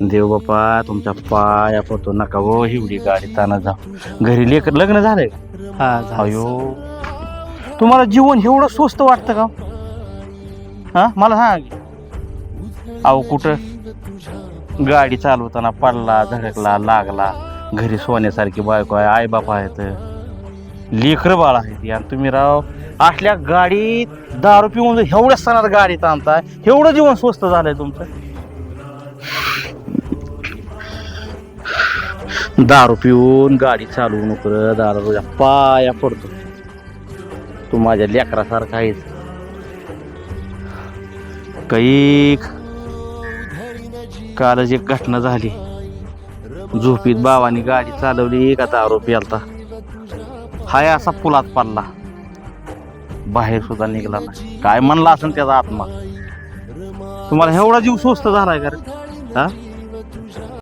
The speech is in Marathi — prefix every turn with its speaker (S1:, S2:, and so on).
S1: देव बापा तुमच्या पाया पडतो नका हो एवढी गाडी ताना जा घरी लेकर लग्न झालंय का?
S2: हा झालं.
S1: अयो तुम्हाला जीवन एवढं स्वस्त वाटतं का हा मला सांग अहो कुठं गाडी चालवताना पडला धडकला लागला घरी सोन्यासारखी बायको आहे आई बापा आहेत लेकर बाळ आहेत आणि तुम्ही राव असल्या गाडीत दारू पिऊन एवढ्या सणात गाडीत आणताय एवढं जीवन स्वस्त झालंय तुमचं दारू पिऊन गाडी चालवू नको दारू तुझ्या पाया पडतो तू माझ्या लेकरासारखा आहेस काही कालच एक घटना झाली झोपीत बाबांनी गाडी चालवली का दारू प्यालता हाय असा पुलात पडला बाहेर सुद्धा निघाला नाही काय म्हणला असं त्याचा आत्मा तुम्हाला एवढा जीव स्वस्त झालाय का रे? हा